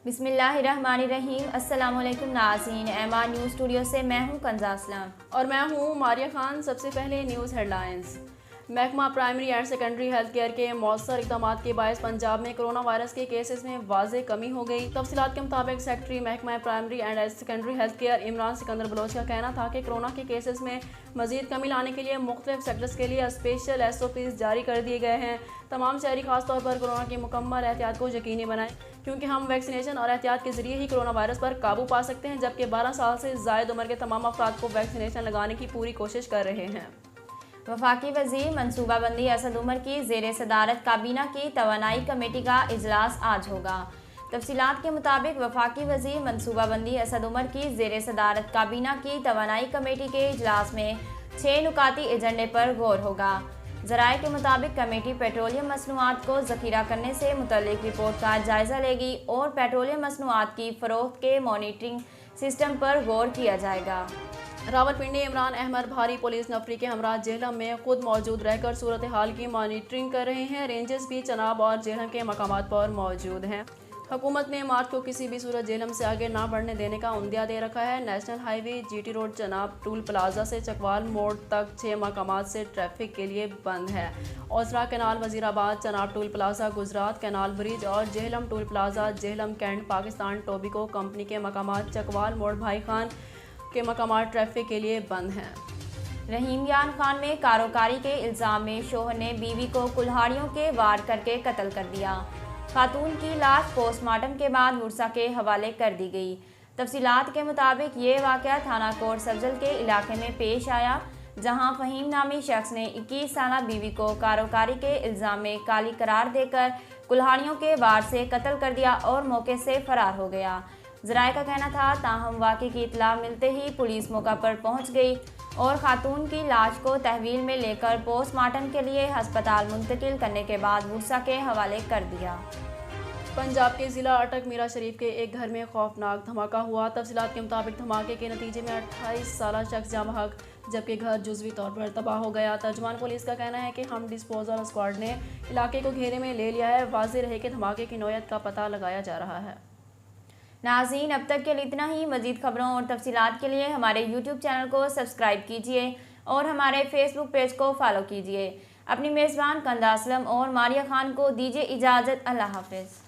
बिस्मिल्लाहिर्रहमानिर्रहीम। अस्सलामुअलैकुम नाज़रीन, एमआर न्यूज़ स्टूडियो से मैं हूं कंज़ा असलम और मैं हूं मारिया खान। सबसे पहले न्यूज़ हेडलाइंस। महकमा primary and secondary health care के मौसर इक़दाम के बायस पंजाब में कोरोना वायरस के केसेस में वाज़े कमी हो गई। तफसीलात के मुताबिक सेक्रेटरी महकमा primary and secondary health care Imran Sikandar Baloch का कहना था कि कोरोना के केसेस में मजीद कमी लाने के लिए मुख्तलिफ सेक्टर्स के लिए स्पेशल SOPs जारी कर दिए गए हैं। तमाम शहरी खासतौर पर कोरोना की मुकम्मल एहतियात को यकीनी बनाएं, क्योंकि हम वैक्सीनेशन और एहतियात के जरिए ही कोरोना वायरस पर काबू पा सकते हैं। जबकि 12 साल से ज़ायद उम्र के तमाम अफराद को वैक्सीनेशन लगाने की पूरी कोशिश कर रहे हैं। वफाकी वज़ीर मनसूबाबंदी असद उमर की ज़ेर सदारत काबीना की तवानाई कमेटी का इजलास आज होगा। तफसीलात के मुताबिक वफाकी वज़ीर मनसूबाबंदी असद उमर की ज़ेर सदारत काबीना की तवानाई कमेटी के इजलास में 6 नुकाती एजेंडे पर गौर होगा। ज़राए के मुताबिक कमेटी पेट्रोलियम मसनूआत को ज़ख़ीरा करने से मुतल्लिक रिपोर्ट का जायज़ा लेगी और पेट्रोलियम मसनूआत की फ़रोख्त के मॉनिटरिंग सिस्टम पर गौर किया जाएगा। रावलपिंडी इमरान अहमद भारी पुलिस नफरी के हमरा जेहलम में खुद मौजूद रहकर सूरत हाल की मॉनिटरिंग कर रहे हैं। रेंजर्स भी चनाब और जेहलम के मकामात पर मौजूद हैं। हुकूमत ने मार्च को किसी भी सूरत जेहलम से आगे ना बढ़ने देने का उम्दिया दे रखा है। National highway GT road Chenab toll plaza से चकवाल मोड़ तक 6 मकामात से ट्रैफिक के लिए बंद है। ओसरा canal Wazirabad Chenab toll plaza Gujrat canal bridge और Jhelum toll plaza Jhelum cantt Pakistan tobacco company के मकामात चकवाल मोड़ भाई खान के मकामात ट्रैफिक के लिए बंद हैं। रहीम यान खान में कारोकारी के इल्ज़ाम में शोहर ने बीवी को कुल्हाड़ियों के वार करके कत्ल कर दिया। खातून की लाश पोस्टमार्टम के बाद मुर्सा के हवाले कर दी गई। तफसीलात के मुताबिक ये वाक़या थाना कोट सब्जल के इलाके में पेश आया, जहां फ़हीम नामी शख्स ने 21 साला बीवी को कारोकारी के इल्ज़ाम में काली करार देकर कुल्हाड़ियों के वार से कत्ल कर दिया और मौके से फरार हो गया। ज़राए का कहना था, ताहम वाक़े की इत्तला मिलते ही पुलिस मौका पर पहुंच गई और खातून की लाश को तहवील में लेकर पोस्टमार्टम के लिए हस्पताल मुंतकिल करने के बाद मुर्सा के हवाले कर दिया। पंजाब के ज़िला अटक मीरा शरीफ के एक घर में खौफनाक धमाका हुआ। तफसीलात के मुताबिक धमाके के नतीजे में 28 साला शख्स जाँ बहक, जबकि घर जुज़वी तौर पर तबाह हो गया। तर्जुमान पुलिस का कहना है कि हम डिस्पोजल स्क्वाड ने इलाके को घेरे में ले लिया है। वाज़ेह रहे कि धमाके की नौयत का पता लगाया जा रहा है। नाज़रीन, अब तक के लिए इतना ही। मज़ीद खबरों और तफसीलात के लिए हमारे YouTube चैनल को सब्सक्राइब कीजिए और हमारे Facebook पेज को फॉलो कीजिए। अपनी मेज़बान कंज़ा असलम और मारिया खान को दीजिए इजाज़त। अल्लाह हाफ़िज़।